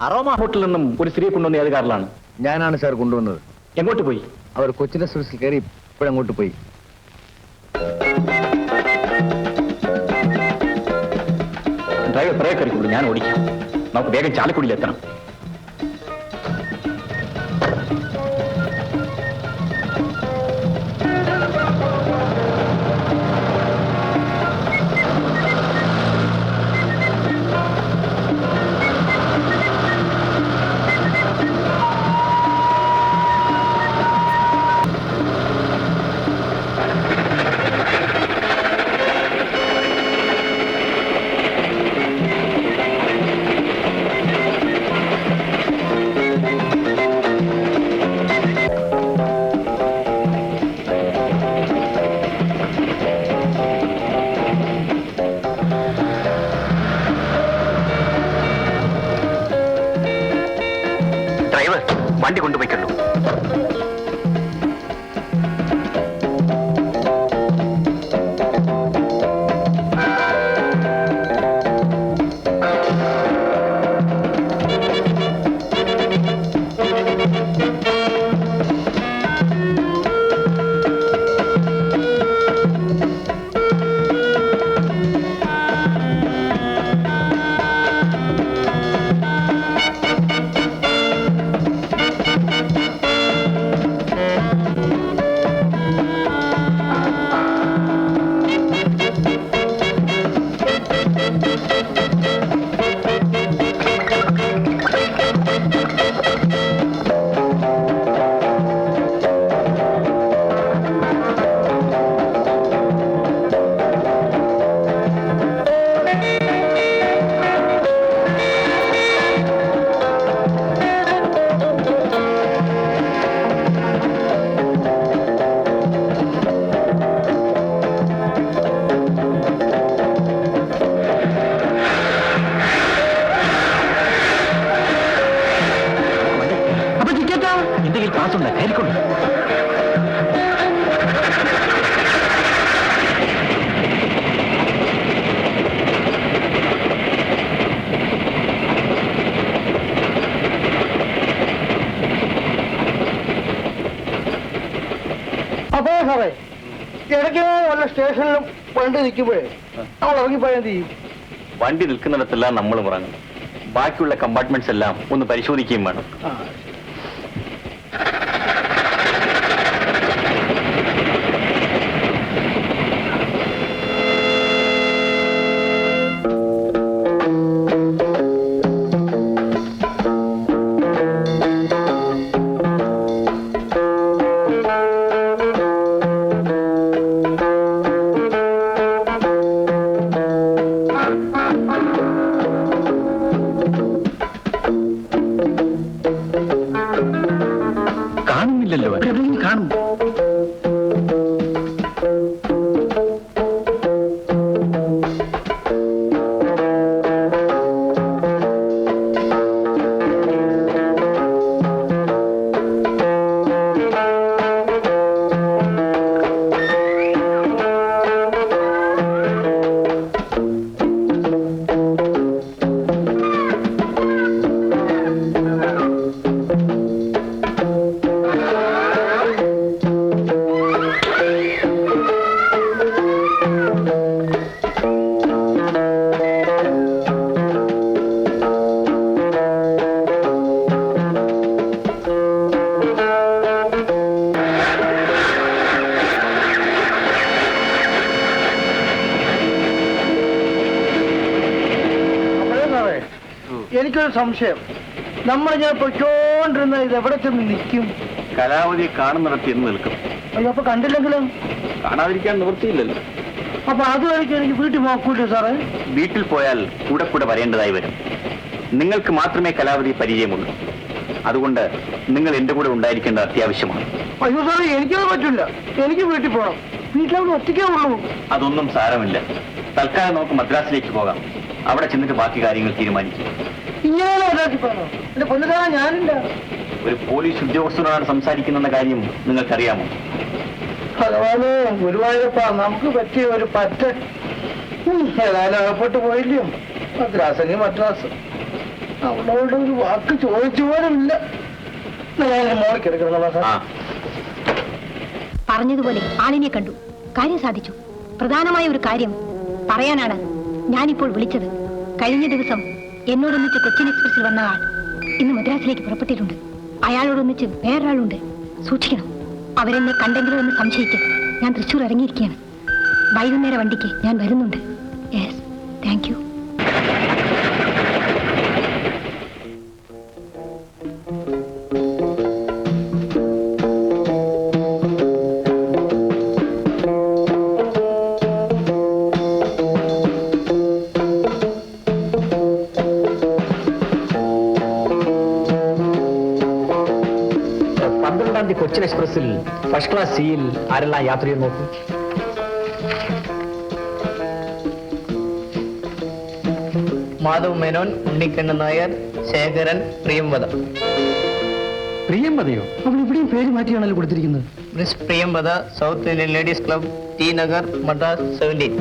Aroma ഹോട്ടലിൽ നിന്നും ഒരു സ്ത്രീയെ കൊണ്ടുവന്ന ഏത് കാറിലാണ്? ഞാനാണ് സാർ കൊണ്ടുവന്നത്. എങ്ങോട്ട് പോയി? അവർ കൊച്ചിൻ എക്സ്പ്രസിൽ കയറി ഇപ്പോഴങ്ങോട്ട് പോയി. ഡ്രൈവർ പ്രേ കയറിക്കൊള്ളൂ, ഞാൻ ഓടിക്കാം. നമുക്ക് വേഗം ചാലക്കുടിയിലെത്തണം. വണ്ടി കൊണ്ടുപോയിക്കല്ലോ. എന്തെങ്കിലും കാശുണ്ട്, കയറിക്കൊണ്ട്. അപ്പോ സാറേ, ഇടയ്ക്ക് വല്ല സ്റ്റേഷനിലും വണ്ടി നിൽക്കുമ്പോഴേ നമ്മൾ ഇറങ്ങിപ്പോയാൽ എന്ത് ചെയ്യും? വണ്ടി നിൽക്കുന്നിടത്തെല്ലാം നമ്മൾ ഇറങ്ങും. ബാക്കിയുള്ള കമ്പാർട്ട്മെന്റ്സ് എല്ലാം ഒന്ന് പരിശോധിക്കുകയും വേണം. കാണുന്നില്ലല്ലോ, കാണും. എനിക്കൊരു സംശയം, നമ്മളിങ്ങനെ പൊയ്ക്കോണ്ടിരുന്ന ഇത് എവിടെ ചെന്ന് നിൽക്കും? കലാവധി കാണുന്നിടത്ത് എന്ന് നിൽക്കും. അപ്പൊ കണ്ടില്ലെങ്കിലും കാണാതിരിക്കാൻ നിവൃത്തിയില്ലല്ലോ. അപ്പൊ അതുവരെയ്ക്ക് എനിക്ക് വീട്ടിൽ നോക്കൂല്ലോ സാറേ? വീട്ടിൽ പോയാൽ കൂടെ കൂടെ വരേണ്ടതായി വരും. നിങ്ങൾക്ക് മാത്രമേ കലാവധി പരിചയമുള്ളൂ. അതുകൊണ്ട് നിങ്ങൾ എന്റെ കൂടെ ഉണ്ടായിരിക്കേണ്ടത് അത്യാവശ്യമാണ്. അയ്യോ സാറേ, എനിക്കത് പറ്റില്ല. എനിക്ക് വീട്ടിൽ പോകണം. വീട്ടിലവിടെ ഒറ്റയ്ക്കേ ഉള്ളൂ. അതൊന്നും സാരമില്ല. തൽക്കാലം നമുക്ക് മദ്രാസിലേക്ക് പോകാം. അവിടെ ചെന്നിട്ട് ബാക്കി കാര്യങ്ങൾ തീരുമാനിക്കും. ഇങ്ങനെ പോകണോ? എന്റെ പൊന്നുകാരാ, ഞാനില്ല. ഒരു പോലീസ് ഉദ്യോഗസ്ഥനോടാണ് സംസാരിക്കുന്ന കാര്യം നിങ്ങൾക്കറിയാമോ? ഭഗവാനെ ഗുരുവായൂരപ്പ, നമുക്ക് പറ്റിയ ഒരു പറ്റ. ഏതായാലും അകപ്പെട്ടു പോയില്ലയോ? മദ്രാസെങ്കിൽ മദ്രാസ്. അവളോട് ഒരു വാക്ക് ചോദിച്ചു പോലുമില്ല. ഞാൻ മോളിൽ കിടക്കണം സാർ. പറഞ്ഞതുപോലെ ആളിനെ കണ്ടു, കാര്യം സാധിച്ചു. പ്രധാനമായ ഒരു കാര്യം പറയാനാണ് ഞാനിപ്പോൾ വിളിച്ചത്. കഴിഞ്ഞ ദിവസം എന്നോടൊന്നിച്ച് കൊച്ചിൻ എക്സ്പ്രസിൽ വന്ന ആൾ ഇന്ന് മദ്രാസിലേക്ക് പുറപ്പെട്ടിട്ടുണ്ട്. അയാളോടൊന്നിച്ച് വേറൊരാളുണ്ട്. സൂക്ഷിക്കണം. അവരെന്നെ കണ്ടെങ്കിലോ എന്ന് സംശയിച്ച് ഞാൻ തൃശ്ശൂർ ഇറങ്ങിയിരിക്കുകയാണ്. വൈകുന്നേര വണ്ടിക്ക് ഞാൻ വരുന്നുണ്ട്. Yes, thank you. കൊച്ചിൻ എക്സ്പ്രസിൽ ഫസ്റ്റ് ക്ലാസ് സിയിൽ ആരെല്ലാം യാത്ര ചെയ്ത് നോക്കും? മാധവ് മേനോൻ, ഉണ്ണിക്കണ്ണൻ നായർ, ശേഖരൻ, പ്രിയംവദ. പ്രിയംവദയോ? അവൾ ഇവിടെയും പേര് മാറ്റിയാണല്ലോ കൊടുത്തിരിക്കുന്നത്. Miss Priyamvada, south Indian ladies club, T Nagar, Madras 17.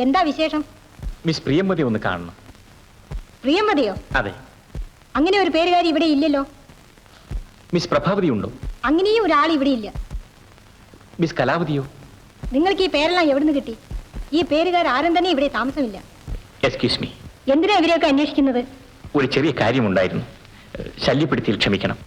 എന്താ വിശേഷം? മിസ് പ്രിയംവതി ഒന്ന് കാണണം. പ്രിയംവതിയോ? അതെ. അങ്ങനെ ഒരു പേരുകാരി ഇവിടെ ഇല്ലല്ലോ. മിസ് പ്രഭാവതി ഉണ്ടോ? അങ്ങനെയും ഒരാൾ ഇവിടെ ഇല്ല. മിസ് കലാവതിയോ? നിങ്ങൾക്ക് ഈ പേരെല്ലാം എവിടുന്ന് കിട്ടി? ഈ പേരുകാർ ആരും തന്നെ ഇവിടെ താമസമില്ല. Excuse me. എന്തിനാ ഇവരെയൊക്കെ അന്വേഷിക്കുന്നത്? ഒരു ചെറിയ കാര്യമുണ്ടായിരുന്നു. ശല്യപ്പെടുത്തിയിൽ ക്ഷമിക്കണം.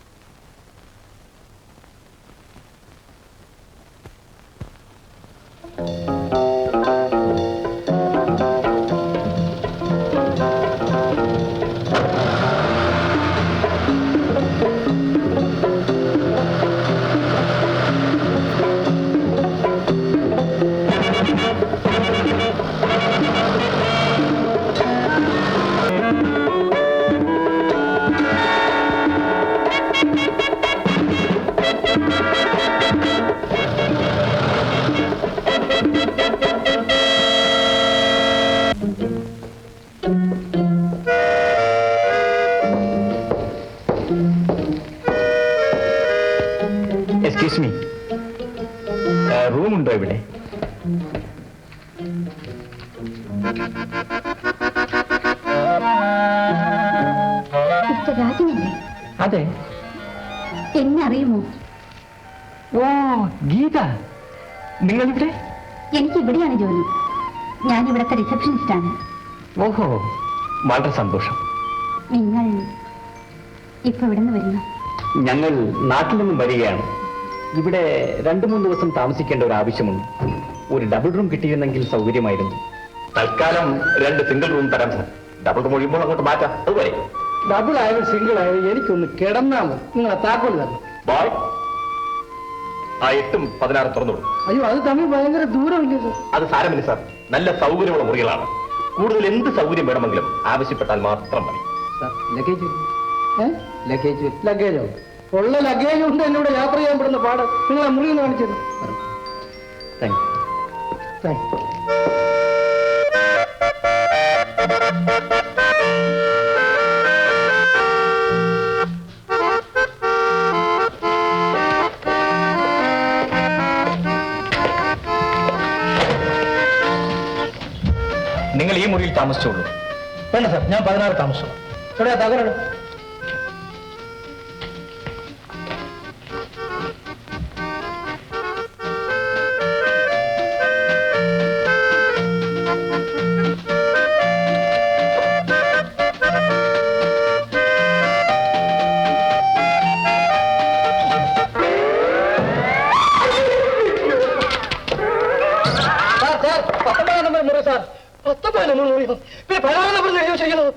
എക്സ്ക്യൂസ് മീ, റൂമുണ്ടോ ഇവിടെ? രാജനല്ലേ? അതെ. എന്നെ അറിയുമോ? ഓ, ഗീത, നിങ്ങളിവിടെ? എനിക്ക് ഇവിടെയാണ് ജോലി. ഞാൻ ഇവിടുത്തെ റിസപ്ഷനിസ്റ്റാണ്. ഓഹോ, വളരെ സന്തോഷം. നിങ്ങൾ ഇപ്പൊ ഇവിടെ നിന്ന് വരുന്നു? ഞങ്ങൾ നാട്ടിൽ നിന്നും വരികയാണ്. ഇവിടെ 2-3 ദിവസം താമസിക്കേണ്ട ഒരു ആവശ്യമുണ്ട്. ഒരു ഡബിൾ റൂം കിട്ടിയിരുന്നെങ്കിൽ സൗകര്യമായിരുന്നു. തൽക്കാലം 2 സിംഗിൾ റൂം തരാം സാർ. ഡബിൾ റൂം ഒഴിയുമ്പോൾ അങ്ങോട്ട് മാറ്റാം. അതുപോലെ ഡബിൾ ആയാലും സിംഗിൾ ആയാലും എനിക്കൊന്ന് കിടന്നാ മതി. നിങ്ങളെ താക്കോൽ തരണം. ബോയ്, ആ 8ഉം 16 തുറന്നോളൂ. അയ്യോ, അത് തമ്മിൽ ഭയങ്കര ദൂരമില്ലേ സാർ? അത് സാരമില്ല സാർ, നല്ല സൗകര്യമുള്ള മുറികളാണ്. കൂടുതൽ എന്ത് സൗകര്യം വേണമെങ്കിലും ആവശ്യപ്പെട്ടാൽ മാത്രം മതി. സാർ, ലഗേജ് ലഗേജോ? ഉള്ള ലഗേജ് കൊണ്ട് എന്നോട് യാത്ര ചെയ്യാൻ പെടുന്ന പാട് നിങ്ങളെ മുറിയിൽ കാണിച്ചത്. Thank you. Thank you. നിങ്ങൾ ഈ മുറിയിൽ താമസിച്ചോളൂ. വേണ്ട സാർ, ഞാൻ 16 താമസിച്ചു. ഇവിടെ തകരണം. പിന്നെ പരാതി എഴുതി വെച്ചിരിക്കുന്നത്.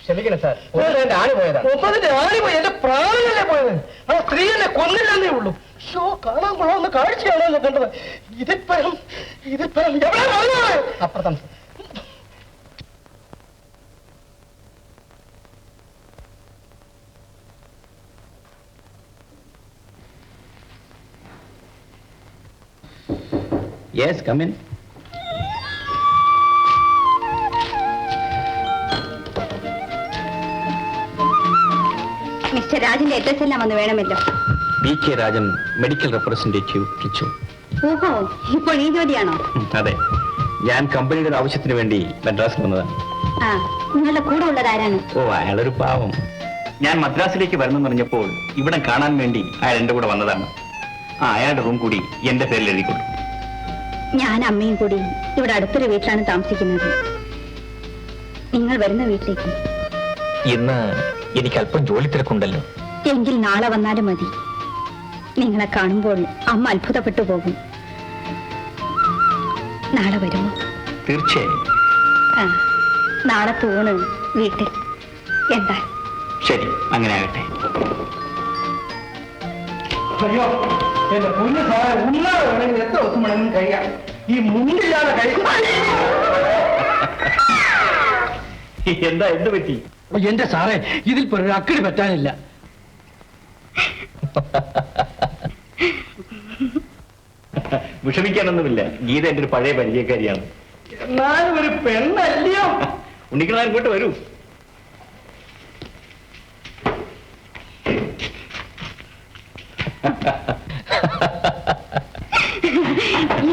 ക്ഷമിക്കണം സാർ, എന്റെ ആണി പോയതാ. ഒപ്പതിന്റെ ആണി പോയി, എന്റെ പ്രാണനല്ലേ പോയത്. ആ സ്ത്രീ എന്നെ കൊന്നില്ലെന്നേ ഉള്ളൂ. ഷോ കാണാൻ കൊള്ളാവുന്ന കാഴ്ചയാണ് കണ്ടത്. ഇതിപ്പരം എവിടെ വന്നത്? അപ്പുറത്താണ്. Yes, come in. മിസ്റ്റർ രാജന്റെ അഡ്രസ് എല്ലാം ഒന്ന് വേണമല്ലോ. BK Rajan, medical representative, Trichur. ഓഹോ, ഇപ്പോൾ ഈ ജോലിയാണോ? അതെ, ഞാൻ കമ്പനിയുടെ ഒരു ആവശ്യത്തിന് വേണ്ടി മദ്രാസിൽ വന്നതാണ്. ആ, നിങ്ങളുടെ കൂടെ ഉള്ളത് ആരാണ്? ഓ, അയാളൊരു പാവം. ഞാൻ മദ്രാസിലേക്ക് വരണമെന്ന് പറഞ്ഞപ്പോൾ ഇവിടെ കാണാൻ വേണ്ടി അയാൾ എന്റെ കൂടെ വന്നതാണ്. അയാളുടെ റൂം കൂടി എന്റെ പേരിൽ എഴുതിക്കൊള്ളു. ഞാൻ അമ്മയും കൂടി ഇവിടെ അടുത്തൊരു വീട്ടിലാണ് താമസിക്കുന്നത്. നിങ്ങൾ വരുന്ന വീട്ടിലേക്ക്. ഇന്ന് എനിക്ക് അല്പം ജോലി തിരക്കുണ്ടല്ലോ. എങ്കിൽ നാളെ വന്നാലും മതി. നിങ്ങളെ കാണുമ്പോൾ അമ്മ അത്ഭുതപ്പെട്ടു പോകും. നാളെ വരുമോ? തീർച്ചയായും. ആ, നാളെ തൂണ് വീട്ടിൽ. എന്താ? ശരി, അങ്ങനെ ആകട്ടെ. അയ്യോ, എന്റെ പൊന്നു സാറേ, ഉണ്ണാതെ വേണമെങ്കിൽ എത്ര ദിവസം വേണമെങ്കിലും കഴിയാം. ഈ മുണ്ടില്ലാതെ കഴിക്കാൻ എന്താ, എന്ത് പറ്റി? എന്റെ സാറേ, ഇതിൽ ഒരു അക്കിടി പറ്റാനില്ല. വിഷമിക്കാനൊന്നുമില്ല. ഗീത എന്റെ ഒരു പഴയ പരിചയക്കാരിയാണ്. എന്നാലും ഒരു പെണ്ണല്ലയോ? ഉണ്ണിക്കണ ഇങ്ങോട്ട് വരൂ.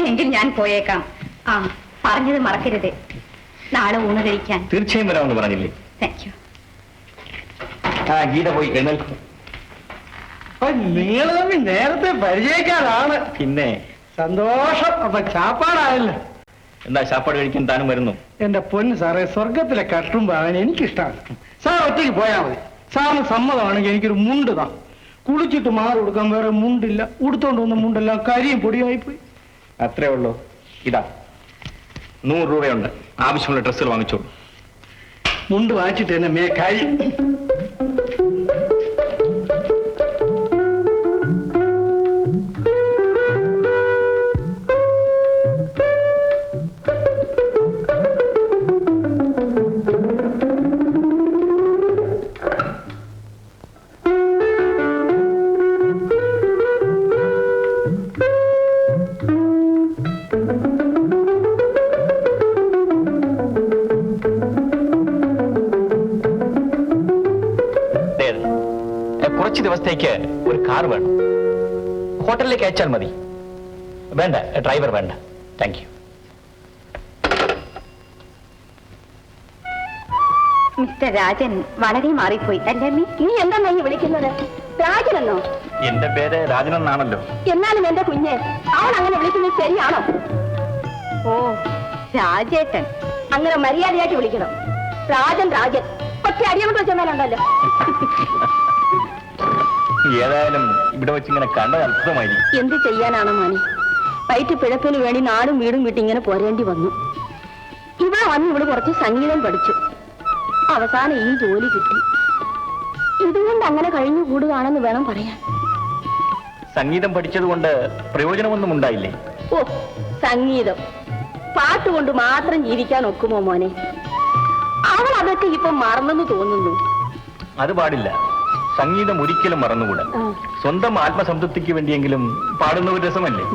എങ്കിൽ ഞാൻ പോയേക്കാം. ആ, പറഞ്ഞത് മറക്കരുത്. നാളെ ഊണ് കഴിക്കാൻ. തീർച്ചയായും വരാമെന്ന് പറഞ്ഞില്ലേ? Thank you. ഗീത പോയി എഴുന്നേൽക്കും. നിങ്ങൾ തമ്മിൽ നേരത്തെ പരിചയക്കാരാണ്. പിന്നെ സന്തോഷം. അപ്പൊ ചാപ്പാടായല്ലോ. എന്താ, ശാപ്പാട് കഴിക്കാൻ താനും വരുന്നു? എന്റെ പൊന്ന് സാറേ, സ്വർഗത്തിലെ കട്ടുമ്പാകാൻ എനിക്കിഷ്ടമാണ്. സാർ ഒറ്റയ്ക്ക് പോയാൽ മതി. സാറിന് സമ്മതമാണെങ്കിൽ എനിക്കൊരു മുണ്ട് താ. കുളിച്ചിട്ട് മാറി കൊടുക്കാൻ വേറെ മുണ്ടില്ല. ഉടുത്തോണ്ട് വന്ന മുണ്ടെല്ലാം കരിയും പൊടിയായി പോയി. അത്രേ ഉള്ളൂ. ഇതാ 100 രൂപയുണ്ട്. ആവശ്യമുള്ള ഡ്രസ്സുകൾ വാങ്ങിച്ചോളൂ. മുണ്ട് വാങ്ങിച്ചിട്ട് തന്നെ മേ കാര്യം. കുറച്ച് ദിവസത്തേക്ക് ഒരു കാർ വേണം. ഹോട്ടലിലേക്ക് അയച്ചാൽ മതി. വേണ്ട, ഡ്രൈവർ വേണ്ട. Thank you. മിസ്റ്റർ രാജൻ വളരെ മാറിപ്പോയി അല്ലേ? നീ എന്താ വിളിക്കുന്നത്? രാജനെന്നോ? എന്റെ പേര് രാജനെന്നാണല്ലോ. എന്നാലും എന്റെ കുഞ്ഞ്, അവൾ അങ്ങനെ വിളിക്കുന്നത് ശരിയാണോ? ഓ, രാജേട്ടൻ. അങ്ങനെ മര്യാദയായിട്ട് വിളിക്കണം. രാജൻ രാജൻ ഒറ്റ അടിയോട്ട് വെച്ചെന്നാലുണ്ടല്ലോ. ഏതായാലും ഇവിടെ വെച്ച് ഇങ്ങനെ കണ്ടത് അത്ഭുതമായിരിക്കും. എന്ത് ചെയ്യാനാണ് മോനെ? വയറ്റ് പിഴപ്പിന് വേണ്ടി നാടും വീടും വിട്ട് ഇങ്ങനെ പോരേണ്ടി വന്നു. ഇവിടെ വന്ന് ഇവിടെ കുറച്ച് സംഗീതം പഠിച്ചു. അവസാനം ഈ ജോലി കിട്ടി. ഇതുകൊണ്ട് അങ്ങനെ കഴിഞ്ഞു കൂടുകയാണെന്ന് വേണം പറയാൻ. സംഗീതം പഠിച്ചതുകൊണ്ട് പ്രയോജനമൊന്നും ഉണ്ടായില്ലേ? ഓ, സംഗീതം പാട്ടുകൊണ്ട് മാത്രം ജീവിക്കാൻ ഒക്കുമോ മോനെ? അവൾ അതൊക്കെ ഇപ്പൊ മറന്നെന്ന് തോന്നുന്നു. അത് പാടില്ല. സംഗീതം ഒരിക്കലും മറന്നുകൂടാ. സ്വന്തം ആത്മസംതൃപ്തിക്ക് വേണ്ടിയെങ്കിലും പാടുന്ന ഒരു രസമല്ലേ?